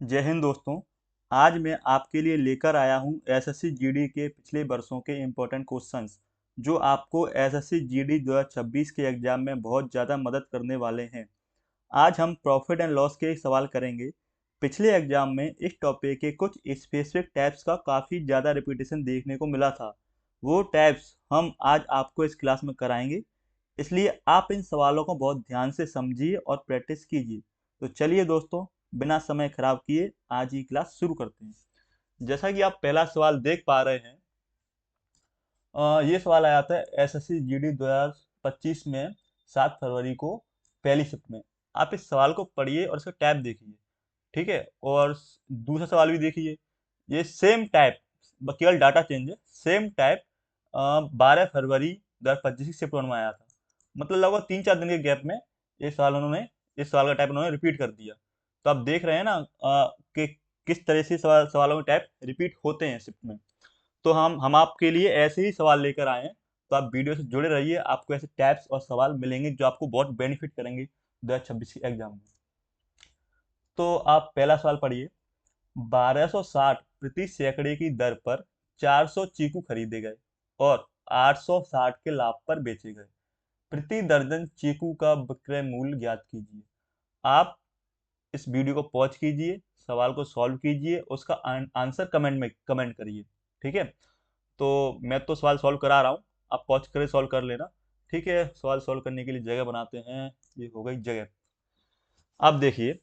जय हिंद दोस्तों। आज मैं आपके लिए लेकर आया हूं एसएससी जीडी के पिछले वर्षों के इम्पोर्टेंट क्वेश्चंस जो आपको एसएससी जीडी 2026 के एग्जाम में बहुत ज़्यादा मदद करने वाले हैं। आज हम प्रॉफिट एंड लॉस के सवाल करेंगे। पिछले एग्जाम में इस टॉपिक के कुछ स्पेसिफिक टैब्स का काफ़ी ज़्यादा रिपीटेशन देखने को मिला था। वो टैब्स हम आज आपको इस क्लास में कराएंगे, इसलिए आप इन सवालों को बहुत ध्यान से समझिए और प्रैक्टिस कीजिए। तो चलिए दोस्तों, बिना समय खराब किए आज ही क्लास शुरू करते हैं। जैसा कि आप पहला सवाल देख पा रहे हैं, ये सवाल आया था एसएससी जीडी 2025 में 7 फरवरी को पहली शिफ्ट में। आप इस सवाल को पढ़िए और इसका टैब देखिए, ठीक है। और दूसरा सवाल भी देखिए, ये सेम टाइप, केवल डाटा चेंज है। सेम टाइप 12 फरवरी 2025 की शिफ्ट वन में आया था। मतलब लगभग 3-4 दिन के गैप में ये सवाल उन्होंने इस सवाल का टाइप उन्होंने रिपीट कर दिया। तो आप देख रहे हैं ना कि किस तरह से सवालों के टाइप रिपीट होते हैं शिफ्ट में। तो हम आपके लिए ऐसे ही सवाल लेकर आए हैं। तो आप वीडियो से जुड़े रहिए, आपको ऐसे टैप्स और सवाल मिलेंगे जो आपको बहुत बेनिफिट करेंगे 2026 के एग्जाम में। तो आप पहला सवाल पढ़िए। 1260 प्रति सैकड़े की दर पर 400 चीकू खरीदे गए और 860 के लाभ पर बेचे गए। प्रति दर्जन चीकू का विक्रय मूल्य ज्ञात कीजिए। आप इस वीडियो को पॉज कीजिए, सवाल को सॉल्व कीजिए, उसका आंसर कमेंट में कमेंट करिए, ठीक है। तो मैं तो सवाल सॉल्व करा रहा हूँ, आप पॉज करके सॉल्व कर लेना, ठीक है। सवाल सॉल्व करने के लिए जगह बनाते हैं, ये हो गई जगह। अब देखिए,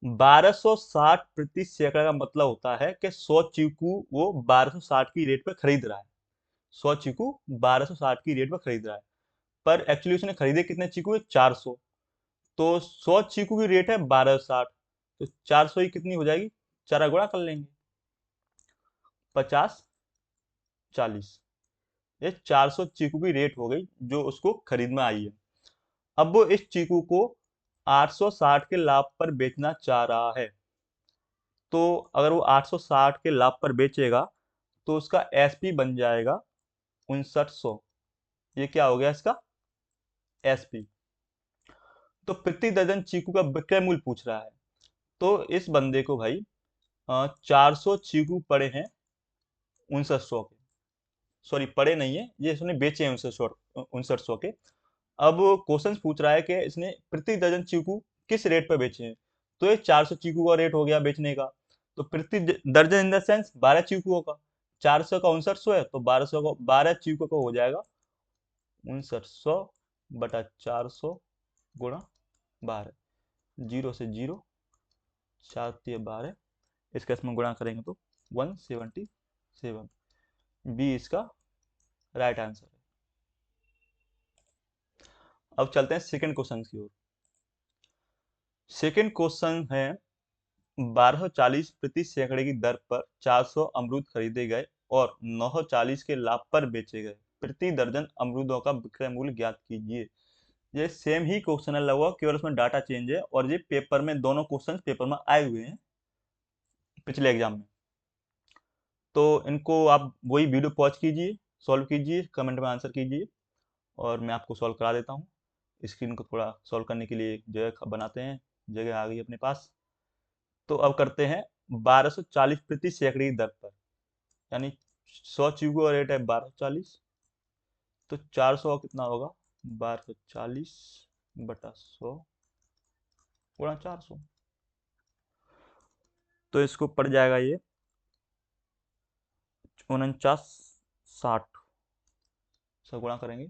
1260 प्रति सैकड़ा का मतलब होता है कि 100 चीकू वो 1260 की रेट पे खरीद रहा है। 100 चीकू 1260 की रेट पे खरीद रहा है, पर एक्चुअली उसने खरीदे कितने चीकू है? 400। तो 100 चीकू की रेट है 1260, तो 400 ही कितनी हो जाएगी? 4 गुणा कर लेंगे, 50 40। ये 400 चीकू की रेट हो गई जो उसको खरीद में आई है। अब वो इस चीकू को 860 के लाभ पर बेचना चाह रहा है। तो अगर वो 860 के लाभ पर बेचेगा तो उसका एसपी बन जाएगा 5900। ये क्या हो गया इसका? एसपी। तो प्रति दर्जन चीकू का विक्रय मूल्य पूछ रहा है। तो इस बंदे को भाई 400 चीकू पड़े हैं 5900 के। सॉरी, पड़े नहीं है, ये इसने बेचे हैं 5900 के। अब क्वेश्चन पूछ रहा है कि इसने प्रति दर्जन चीकू किस रेट पर बेचे हैं। तो ये 400 चीकू का रेट हो गया बेचने का। तो प्रति दर्जन इन द सेंस 12 चीकू का। 400 का 5900 है, तो 1200 का 12 चीकू का हो जाएगा 5900 बटा 400 गुणा 12। जीरो से जीरो, 4×3=12, इसका इसमें गुणा करेंगे तो 177। बी इसका राइट आंसर है। अब चलते हैं सेकंड क्वेश्चन की ओर। सेकंड क्वेश्चन है, 1240 प्रति सैकड़े की दर पर 400 अमरूद खरीदे गए और 940 के लाभ पर बेचे गए। प्रति दर्जन अमरूदों का विक्रय मूल्य ज्ञात कीजिए। ये सेम ही क्वेश्चन है लगभग, केवल उसमें डाटा चेंज है। और ये पेपर में, दोनों क्वेश्चन पेपर में आए हुए हैं पिछले एग्जाम में। तो इनको आप वही वीडियो पॉज कीजिए, सॉल्व कीजिए, कमेंट में आंसर कीजिए और मैं आपको सॉल्व करा देता हूँ। स्क्रीन को थोड़ा सॉल्व करने के लिए एक जगह बनाते हैं। जगह आ गई अपने पास। तो अब करते हैं 1240 प्रति सैकड़े की दर पर, यानी 100 चीकू का रेट है 1240। तो 400 का कितना होगा? 1240 बटा 100 गुणा 400। तो इसको पड़ जाएगा ये 4960। इसका गुणा करेंगे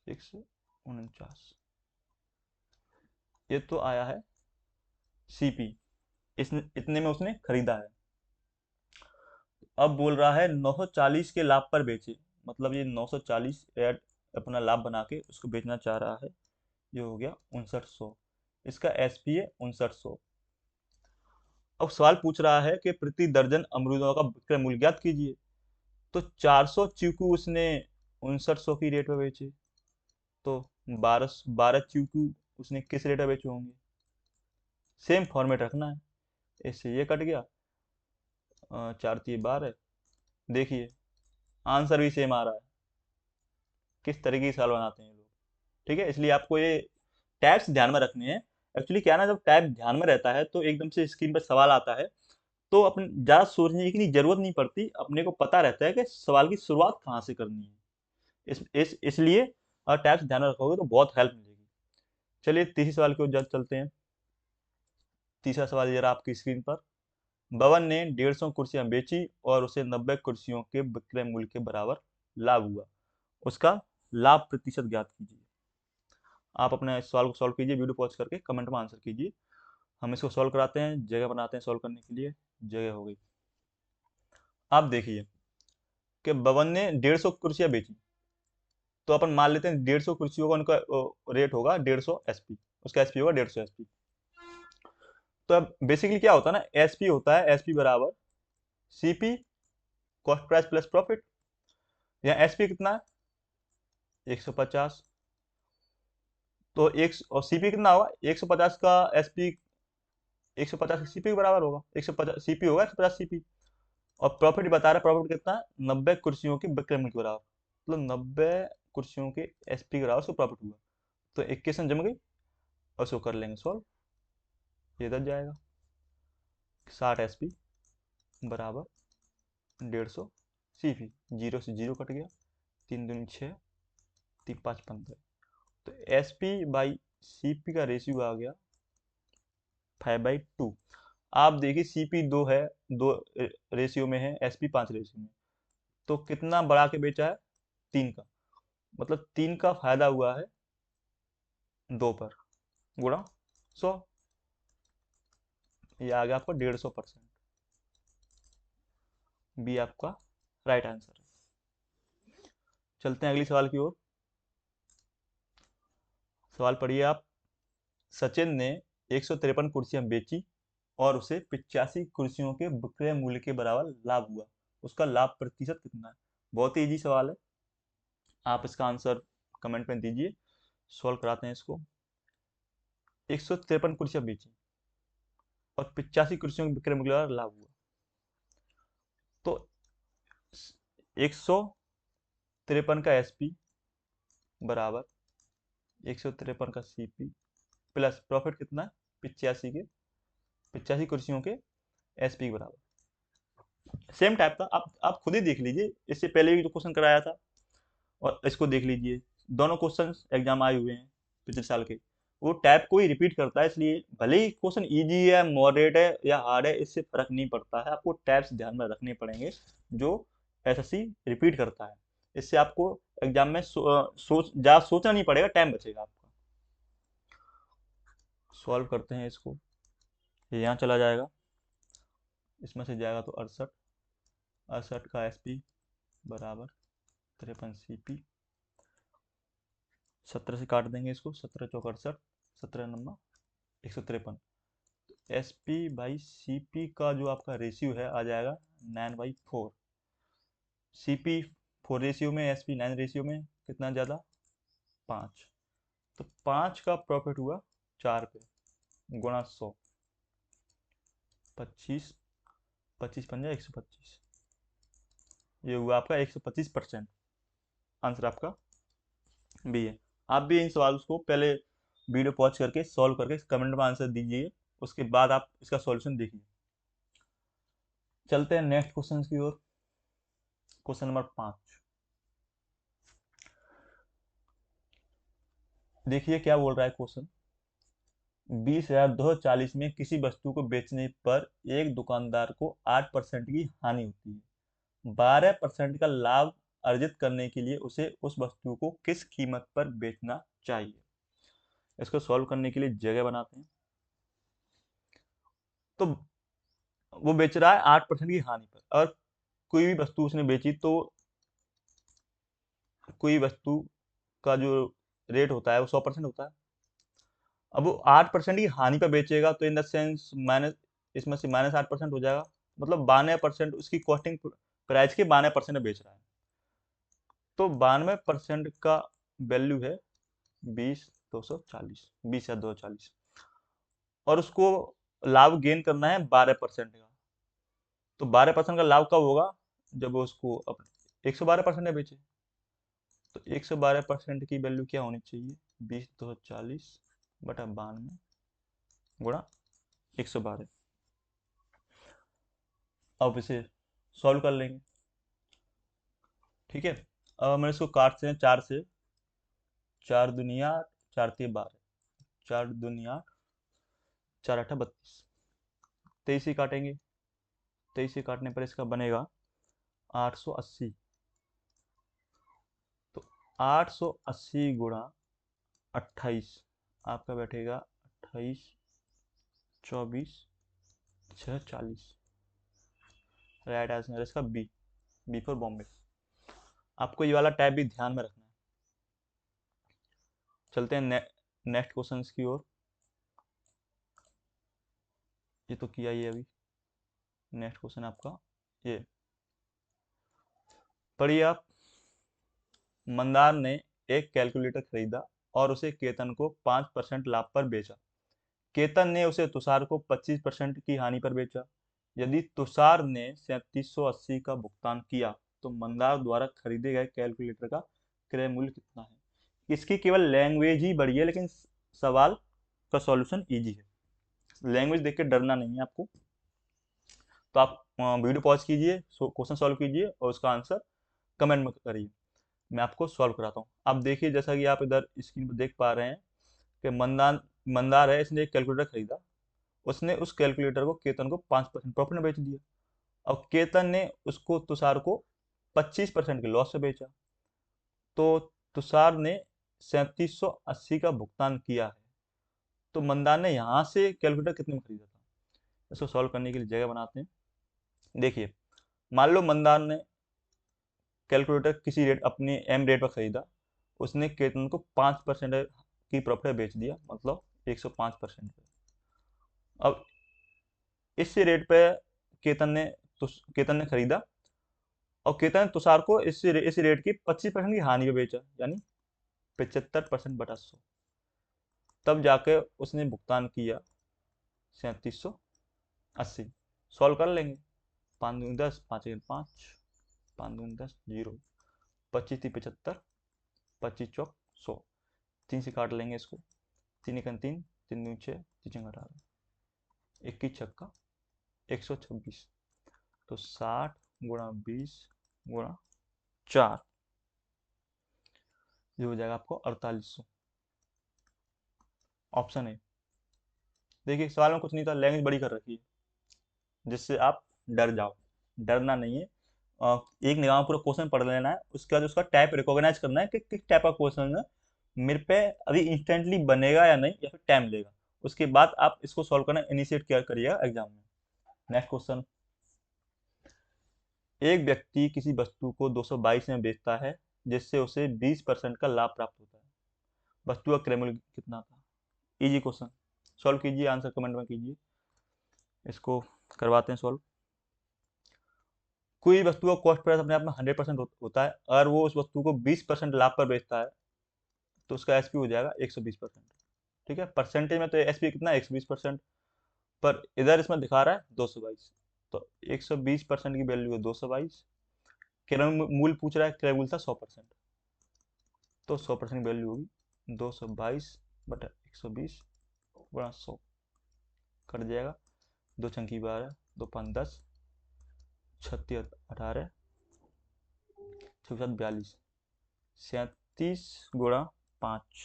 149। ये तो आया है सीपी, इसने इतने में उसने खरीदा है। अब बोल रहा है 940 के लाभ पर बेचे, मतलब ये 940 ऐड अपना लाभ बना के उसको बेचना चाह रहा है। ये हो गया 5900। इसका एसपी है 5900। अब सवाल पूछ रहा है कि प्रति दर्जन अमरूदों का विक्रय मूल्य ज्ञात कीजिए। तो 400 चीकू उसने 5900 की रेट पे बेचे, तो 12 चीकू उसने किस रेट पे बेचे होंगे? सेम फॉर्मेट रखना है। इससे ये कट गया, 4×3=12। देखिए आंसर भी सेम आ रहा है। किस तरीके की सवाल बनाते हैं लोग, ठीक है। इसलिए आपको ये टैब्स ध्यान में रखने हैं। एक्चुअली क्या है ना, जब टैब ध्यान में रहता है तो एकदम से स्क्रीन पर सवाल आता है तो अपन ज़्यादा सोचने की ज़रूरत नहीं पड़ती, अपने को पता रहता है कि सवाल की शुरुआत कहाँ से करनी है। इसलिए टैब से ध्यान में रखोगे तो बहुत हेल्प मिलेगी। चलिए तीसरे सवाल की ओर चलते हैं। तीसरा सवाल ये रहा आपकी स्क्रीन पर। भवन ने 150 कुर्सियां बेची और उसे 90 कुर्सियों के विक्रय मूल्य के बराबर लाभ हुआ। उसका लाभ प्रतिशत ज्ञात कीजिए। आप अपने इस सवाल को सॉल्व कीजिए, वीडियो पॉज करके कमेंट में आंसर कीजिए। हम इसको सॉल्व कराते हैं, जगह बनाते हैं सॉल्व करने के लिए। जगह हो गई। आप देखिए कि भवन ने 150 कुर्सियां बेची, तो अपन मान लेते हैं 150 कुर्सियों का उनका रेट होगा 150 SP। उसका एसपी होगा 150 SP। तो अब बेसिकली क्या होता है ना, एसपी होता है एसपी बराबर CP cost price plus profit. यहाँ एसपी कितना है 150, तो एक और सीपी कितना होगा 150 का एसपी 150 का सीपी के बराबर होगा, 150 सीपी होगा 150 सीपी। और प्रॉफिट बता रहा है, प्रॉफिट कितना है 90 कुर्सियों के विक्रय मूल्य के बराबर, मतलब 90 कुर्सियों के एसपी के बराबर उसको प्रॉफिट हुआ। तो इक्वेशन जम गई और उसको कर लेंगे सॉल्व। ये इधर जाएगा 60 SP बराबर 150 सीपी। जीरो से जीरो कट गया, 3 दूनी 6, 3 5 15। तो S P by C P का रेशियो आ गया 5/2। आप देखिए सी पी 2 है, 2 रेशियो में है, एस पी 5 रेशियो में। तो कितना बढ़ा के बेचा है 3 का, मतलब 3 का फायदा हुआ है 2 पर, गुणा 100। ये आ गया आपका 150%। बी आपका राइट आंसर है। चलते हैं अगली सवाल की ओर। सवाल पढ़िए आप। सचिन ने 153 कुर्सियां बेची और उसे 85 कुर्सियों के विक्रय मूल्य के बराबर लाभ हुआ। उसका लाभ प्रतिशत कितना है? बहुत ही इजी सवाल है, आप इसका आंसर कमेंट में दीजिए, सॉल्व कराते हैं इसको। 153 कुर्सियां बेची और 85 कुर्सियों के विक्रय मूल्य के बराबर लाभ हुआ। तो 153 का एसपी बराबर 153 का सीपी प्लस प्रॉफिट कितना है 85 कुर्सियों के एसपी के बराबर। सेम टाइप का आप खुद ही देख लीजिए, इससे पहले भी जो क्वेश्चन कराया था और इसको देख लीजिए, दोनों क्वेश्चन एग्जाम आए हुए हैं पिछले साल के। वो टाइप को ही रिपीट करता है, इसलिए भले ही क्वेश्चन इजी है, मॉडरेट है या हार्ड है, इससे फर्क नहीं पड़ता है। आपको टाइप्स ध्यान में रखने पड़ेंगे जो एसएससी रिपीट करता है। इससे आपको एग्जाम में ज़्यादा सोचना नहीं पड़ेगा, टाइम बचेगा आपका। सॉल्व करते हैं इसको। ये यहाँ चला जाएगा, इसमें से जाएगा तो 68 का एसपी बराबर 53 CP। 17 से काट देंगे इसको, 17 चौक 68, 17 नंबर 153। S P by C P का जो आपका रेशियो है आ जाएगा 9/4। सी पी 4 रेशियो में, एस पी 9 रेशियो में, कितना ज़्यादा 5। तो 5 का प्रॉफिट हुआ 4 पे, गुणा 100, 25, 25 पंजा 125। ये हुआ आपका 125%। आंसर आपका बी है। आप भी इन सवालों को पहले वीडियो पॉज करके सॉल्व करके कमेंट में आंसर दीजिए, उसके बाद आप इसका सॉल्यूशन देखिए। चलते हैं नेक्स्ट क्वेश्चन की ओर। Question number 5। देखिए क्या बोल रहा है क्वेश्चन। 20,240 में किसी वस्तु को बेचने पर एक दुकानदार को 8% की हानि होती है। 12% का लाभ अर्जित करने के लिए उसे उस वस्तु को किस कीमत पर बेचना चाहिए? इसको सॉल्व करने के लिए जगह बनाते हैं। तो वो बेच रहा है 8% की हानि पर, और कोई भी वस्तु उसने बेची तो कोई वस्तु का जो रेट होता है वो 100% होता है। अब वो 8% की हानि पर बेचेगा तो इन द सेंस माइनस, इसमें से -8% हो जाएगा, मतलब 92% उसकी कॉस्टिंग प्राइस के 92% में बेच रहा है। तो 92% का वैल्यू है 20,240, 20,240, और उसको लाभ गेन करना है 12% का। तो 12% का लाभ कब होगा? जब वो उसको अपने 112% में बेचे। तो 112% की वैल्यू क्या होनी चाहिए? 20,240 बटा 92 गुणा 112। अब इसे सॉल्व कर लेंगे। ठीक है, अब हमें इसको काटते हैं 4 से। 4 दुनिया 4 3 12, 4 दुनिया 4 8 32, 23 ही काटेंगे। 23 ही काटने पर इसका बनेगा 880। तो 880 गुणा 28 आपका बैठेगा 28 24 6 40। राइट आंसर इसका बी, बी फॉर बॉम्बे। आपको ये वाला टाइप भी ध्यान में रखना है। चलते हैं नेक्स्ट क्वेश्चन की ओर। ये तो किया ही है अभी। नेक्स्ट क्वेश्चन आपका ये पढ़िए आप। मंदार ने एक कैलकुलेटर खरीदा और उसे केतन को 5% लाभ पर बेचा। केतन ने उसे तुषार को 25% की हानि पर बेचा। यदि तुषार ने 3780 का भुगतान किया तो मंदार द्वारा खरीदे गए कैलकुलेटर का क्रय मूल्य कितना है। इसकी केवल लैंग्वेज ही बड़ी है, लेकिन सवाल का सॉल्यूशन इजी है। लैंग्वेज देख के डरना नहीं है आपको। तो आप वीडियो पॉज कीजिए, क्वेश्चन सॉल्व कीजिए और उसका आंसर कमेंट में करिए। मैं आपको सॉल्व कराता हूँ। आप देखिए, जैसा कि आप इधर स्क्रीन पर देख पा रहे हैं कि मंदार है, इसने एक कैलकुलेटर खरीदा। उसने उस कैलकुलेटर को केतन को 5% प्रॉफिट में बेच दिया। अब केतन ने उसको तुषार को 25% के लॉस से बेचा। तो तुषार ने 3780 का भुगतान किया है। तो मंदार ने यहाँ से कैलकुलेटर कितने में खरीदा था। इसको सॉल्व करने के लिए जगह बनाते हैं। देखिए, मान लो मंदार ने कैलकुलेटर किसी रेट अपने एम रेट पर खरीदा। उसने केतन को 5% की प्रॉफिट बेच दिया, मतलब 105%। अब इस रेट पे केतन ने खरीदा और केतन ने तुषार को इस रेट की 25% की हानि पे बेचा, यानी 75% बटा 100। तब जाके उसने भुगतान किया 3780। सॉल्व कर लेंगे। 5 दूनी 10, 5 1 5, 5 दूनी 10 0, 25 3 75, 25 चौक 100। 3 से काट लेंगे इसको। 3 1 3, 3 दूनी 6, 3 18, 21 छक्का 126। तो 60 गुणा 20 गुणा 4, ये हो जाएगा आपको 4800। ऑप्शन है। देखिए, सवाल में कुछ नहीं था, लैंग्वेज बड़ी कर रखी है जिससे आप डर जाओ। डरना नहीं है। एक निगाह में पूरा क्वेश्चन पढ़ लेना है, उसके बाद उसका टाइप रिकॉग्नाइज करना है कि किस टाइप का क्वेश्चन है, मेरे पे अभी इंस्टेंटली बनेगा या नहीं, या फिर टाइम लेगा। उसके बाद आप इसको सॉल्व करना इनिशिएट क्या करिएगा एग्जाम में। Next question. एक व्यक्ति किसी वस्तु को 222 में बेचता है, जिससे उसे 20% का लाभ प्राप्त होता है। वस्तु का क्रय मूल्य कितना था। इजी क्वेश्चन, सॉल्व कीजिए, आंसर कमेंट में कीजिए। इसको करवाते हैं सॉल्व। कोई वस्तु का कॉस्ट प्राइस अपने आप में 100% होता है। अगर वो उस वस्तु को 20% लाभ पर बेचता है तो उसका एसपी हो जाएगा 120%। ठीक है, परसेंटेज में तो एसपी कितना है 120%, पर इधर इसमें दिखा रहा है 222। तो 120% की वैल्यू है 222। क्रय मूल्य पूछ रहा है, क्रय मूल्य था 100%, तो 100% की वैल्यू होगी 222 बटा 120 गुणा 100। कट जाएगा, 2 चंकी 12, 2 5 10, 36 18, 6 42, 37 गुणा 5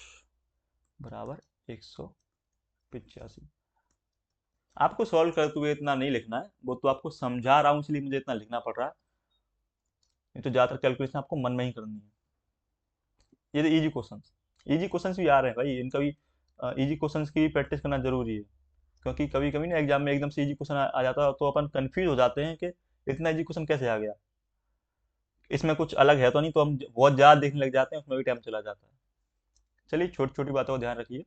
बराबर 185। आपको सॉल्व करते हुए इतना नहीं लिखना है, वो तो आपको समझा रहा हूँ इसलिए मुझे इतना लिखना पड़ रहा है। नहीं तो ज़्यादातर कैलकुलेशन आपको मन में ही करनी है। ये तो इजी क्वेश्चन भी आ रहे हैं भाई, इनका भी इजी क्वेश्चन की भी प्रैक्टिस करना जरूरी है। क्योंकि कभी कभी ना एग्जाम में एकदम से इजी क्वेश्चन आ जाता है तो अपन कंफ्यूज हो जाते हैं कि इतना इजी क्वेश्चन कैसे आ गया, इसमें कुछ अलग है तो नहीं, तो हम बहुत ज़्यादा देखने लग जाते हैं, उसमें भी टाइम चला जाता है। चलिए, छोटी छोटी बातों का ध्यान रखिए।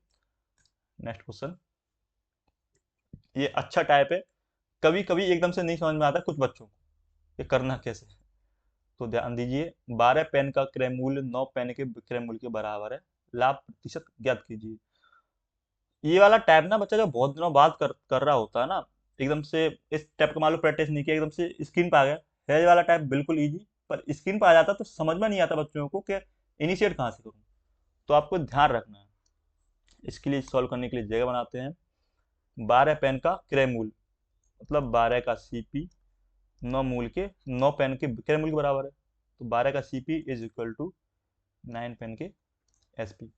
नेक्स्ट क्वेश्चन, ये अच्छा टाइप है। कभी कभी एकदम से नहीं समझ में आता कुछ बच्चों को ये करना कैसे है। तो ध्यान दीजिए, 12 पेन का क्रय मूल्य 9 पेन के क्रय मूल्य के बराबर है, लाभ प्रतिशत ज्ञात कीजिए। ये वाला टैब ना बच्चा जब बहुत दिनों बाद कर रहा होता है ना, एकदम से इस टैब का मान लो प्रैक्टिस नहीं किया, एकदम से स्क्रीन पे आ गया है, ये वाला टैब बिल्कुल इजी। पर स्क्रीन पे आ जाता तो समझ में नहीं आता बच्चों को कि इनिशिएट कहाँ से करूँ। तो आपको ध्यान रखना है। इसके लिए सॉल्व करने के लिए जगह बनाते हैं। 12 पेन का क्रय मूल्य, मतलब 12 का सीपी 9 मूल के 9 पेन के क्रय मूल्य के बराबर है। तो 12 का सीपी इज इक्वल टू 9 पेन के एसपी।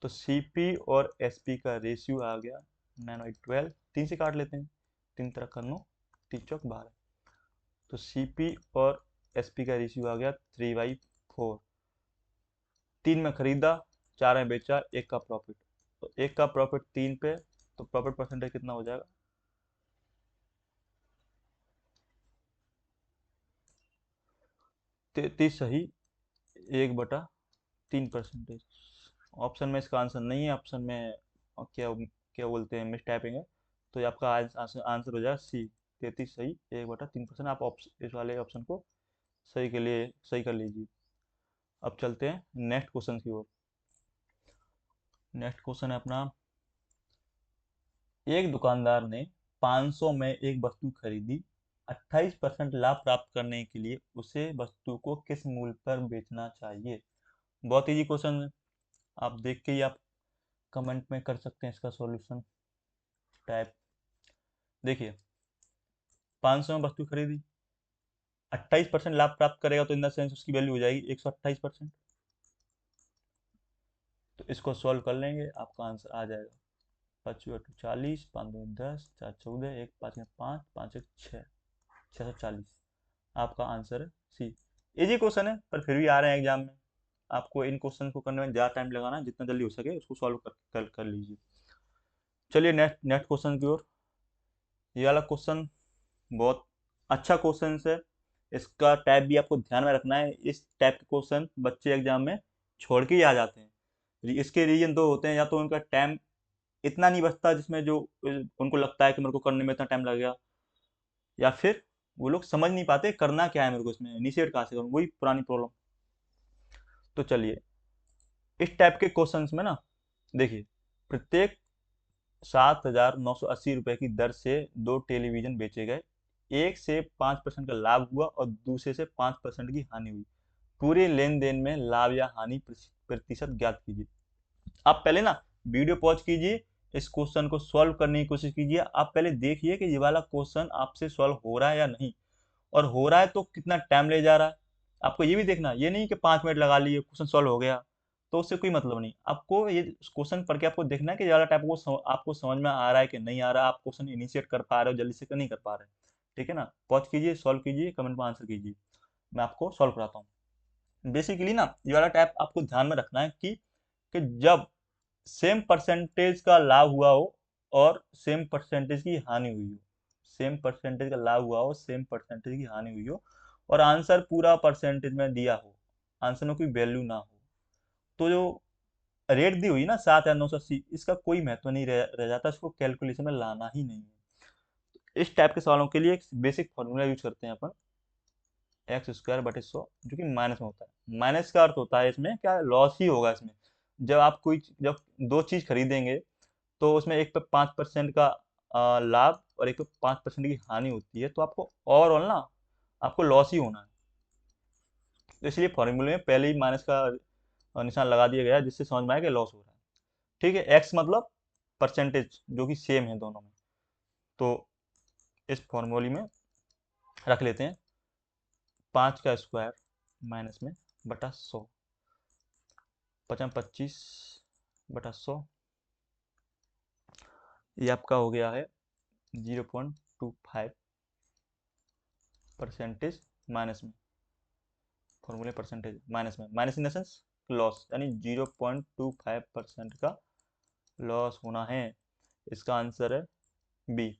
तो सीपी और एसपी का रेशियो आ गया 9/12, 3 से काट लेते हैं, 3 तरह कर 9, 3 चौक 12। तो सीपी और एसपी का रेशियो आ गया 3/4। 3 में खरीदा, 4 में बेचा, 1 का प्रॉफिट। तो 1 का प्रॉफिट 3 पे, तो प्रॉफिट परसेंटेज कितना हो जाएगा? 33 सही 1/3%। ऑप्शन में इसका आंसर नहीं है, ऑप्शन में क्या क्या बोलते हैं, मिस टाइपिंग है। तो ये आपका आंसर हो जाएगा सी, 33 सही 1/3%। आप ऑप्शन इस वाले ऑप्शन को सही के लिए सही कर लीजिए। अब चलते हैं नेक्स्ट क्वेश्चन की ओर। नेक्स्ट क्वेश्चन है अपना, एक दुकानदार ने 500 में एक वस्तु खरीदी, 28% लाभ प्राप्त करने के लिए उसे वस्तु को किस मूल्य पर बेचना चाहिए? बहुत इजी क्वेश्चन है, आप देख के ही आप कमेंट में कर सकते हैं इसका सॉल्यूशन टाइप। देखिए 500 में वस्तु खरीदी, 28% लाभ प्राप्त करेगा, तो इन द सेंस उसकी वैल्यू हो जाएगी 128%। तो इसको सॉल्व कर लेंगे, आपका आंसर आ जाएगा 5×2 = 40, 5×2 = 10, 4×14, 1 5 5, 5×1 6, 640। आपका आंसर है सी। इजी क्वेश्चन है पर फिर भी आ रहे हैं एग्जाम में, आपको इन क्वेश्चन को करने में ज़्यादा टाइम लगाना है, जितना जल्दी हो सके उसको सॉल्व कर लीजिए। चलिए नेक्स्ट नेक्स्ट क्वेश्चन की ओर। ये वाला क्वेश्चन बहुत अच्छा क्वेश्चन है, इसका टाइप भी आपको ध्यान में रखना है। इस टाइप के क्वेश्चन बच्चे एग्जाम में छोड़ के ही आ जाते हैं। इसके रीजन दो होते हैं, या तो उनका टाइम इतना नहीं बचता जिसमें जो उनको लगता है कि मेरे को करने में इतना टाइम लगेगा, या फिर वो लोग समझ नहीं पाते करना क्या है मेरे को, इसमें इनिशिएट कहाँ से करूँ, वही पुरानी प्रॉब्लम। तो चलिए इस टाइप के क्वेश्चंस में ना, देखिए प्रत्येक 7,980 रुपये की दर से 2 टेलीविजन बेचे गए, एक से 5% का लाभ हुआ और दूसरे से 5% की हानि हुई। पूरे लेन देन में लाभ या हानि प्रतिशत ज्ञात कीजिए। आप पहले ना वीडियो पॉज कीजिए, इस क्वेश्चन को सॉल्व करने की कोशिश कीजिए। आप पहले देखिए कि ये वाला क्वेश्चन आपसे सॉल्व हो रहा है या नहीं, और हो रहा है तो कितना टाइम ले जा रहा है। आपको ये भी देखना, ये नहीं कि 5 मिनट लगा लिए क्वेश्चन सॉल्व हो गया, तो उससे कोई मतलब नहीं। आपको ये क्वेश्चन पढ़ के आपको देखना है कि ज़्यादा टाइप को आपको समझ में आ रहा है कि नहीं आ रहा, आप क्वेश्चन इनिशिएट कर पा रहे हो जल्दी से, नहीं कर पा रहे। ठीक है ना, पॉज कीजिए, सॉल्व कीजिए, कमेंट में आंसर कीजिए, मैं आपको सॉल्व कराता हूँ। बेसिकली ना ये वाला टाइप आपको ध्यान में रखना है कि जब सेम परसेंटेज का लाभ हुआ हो और सेम परसेंटेज की हानि हुई हो, सेम परसेंटेज का लाभ हुआ हो, सेम परसेंटेज की हानि हुई हो, और आंसर पूरा परसेंटेज में दिया हो, आंसर में कोई वैल्यू ना हो, तो जो रेट दी हुई ना 7,980, इसका कोई महत्व नहीं रह जाता, इसको कैलकुलेशन में लाना ही नहीं है। इस टाइप के सवालों के लिए एक बेसिक फॉर्मूला यूज करते हैं अपन, x² / 100, जो कि माइनस में होता है। माइनस का अर्थ होता है इसमें क्या, लॉस ही होगा इसमें। जब दो चीज खरीदेंगे तो उसमें एक पे 5% का लाभ और एक पे 5% की हानि होती है, तो आपको ओवरऑल ना आपको लॉस ही होना है। तो इसलिए फॉर्मूले में पहले ही माइनस का निशान लगा दिया गया है, जिससे समझ में आए कि लॉस हो रहा है। ठीक है, एक्स मतलब परसेंटेज जो कि सेम है दोनों में। तो इस फॉर्मूले में रख लेते हैं 5² माइनस में बटा 100, 25/100, ये आपका हो गया है 0.25 परसेंटेज माइनस में। फॉर्मूले परसेंटेज माइनस में, minus in the sense loss, यानी 0.25% का लॉस होना है। इसका आंसर है बी।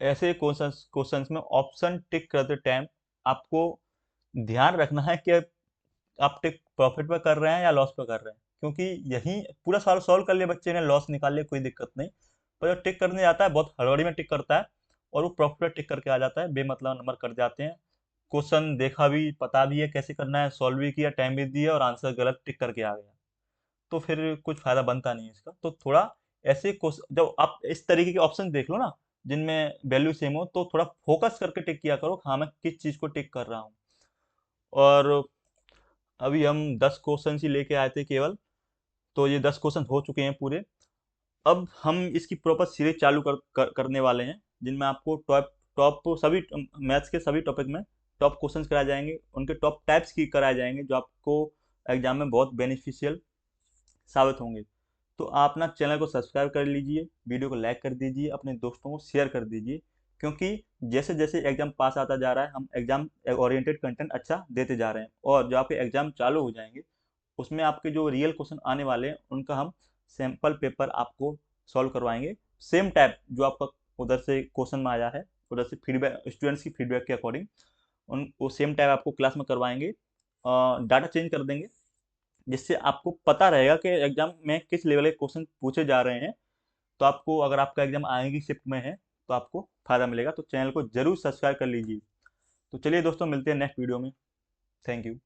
ऐसे क्वेश्चंस में ऑप्शन टिक करते टाइम आपको ध्यान रखना है कि आप टिक प्रॉफिट पर कर रहे हैं या लॉस पर कर रहे हैं, क्योंकि यही पूरा सवाल सॉल्व कर लिया बच्चे ने, लॉस निकाल लिया, कोई दिक्कत नहीं, पर जब टिक करने जाता है बहुत हड़बड़ी में टिक करता है और वो प्रॉफिट पर टिक करके आ जाता है, बेमतलब नंबर कट जाते हैं। क्वेश्चन देखा भी, पता भी है कैसे करना है, सॉल्व भी किया, टाइम भी दिया, और आंसर गलत टिक करके आ गया, तो फिर कुछ फायदा बनता नहीं है इसका। तो थोड़ा ऐसे क्वेश्चन जब आप इस तरीके के ऑप्शन देख लो ना जिनमें वैल्यू सेम हो, तो थोड़ा फोकस करके टिक किया करो, हाँ मैं किस चीज को टिक कर रहा हूँ। और अभी हम 10 क्वेश्चन ही लेके आए थे केवल, तो ये 10 क्वेश्चन हो चुके हैं पूरे। अब हम इसकी प्रॉपर सीरीज चालू करने वाले हैं, जिनमें आपको टॉप टॉप सभी मैथ्स के सभी टॉपिक में टॉप क्वेश्चंस कराए जाएंगे, उनके टॉप टाइप्स की कराए जाएंगे जो आपको एग्जाम में बहुत बेनिफिशियल साबित होंगे। तो आप ना चैनल को सब्सक्राइब कर लीजिए, वीडियो को लाइक कर दीजिए, अपने दोस्तों को शेयर कर दीजिए, क्योंकि जैसे जैसे एग्जाम पास आता जा रहा है हम एग्जाम ओरिएंटेड कंटेंट अच्छा देते जा रहे हैं, और जो आपके एग्जाम चालू हो जाएंगे उसमें आपके जो रियल क्वेश्चन आने वाले हैं उनका हम सैम्पल पेपर आपको सॉल्व करवाएंगे, सेम टाइप जो आपका उधर से क्वेश्चन में आया है, उधर से फीडबैक स्टूडेंट्स की फीडबैक के अकॉर्डिंग उन वो सेम टाइप आपको क्लास में करवाएंगे। डाटा चेंज कर देंगे, जिससे आपको पता रहेगा कि एग्जाम में किस लेवल के क्वेश्चन पूछे जा रहे हैं। तो आपको, अगर आपका एग्जाम आगे की शिफ्ट में है तो आपको फायदा मिलेगा। तो चैनल को जरूर सब्सक्राइब कर लीजिए। तो चलिए दोस्तों, मिलते हैं नेक्स्ट वीडियो में। Thank you.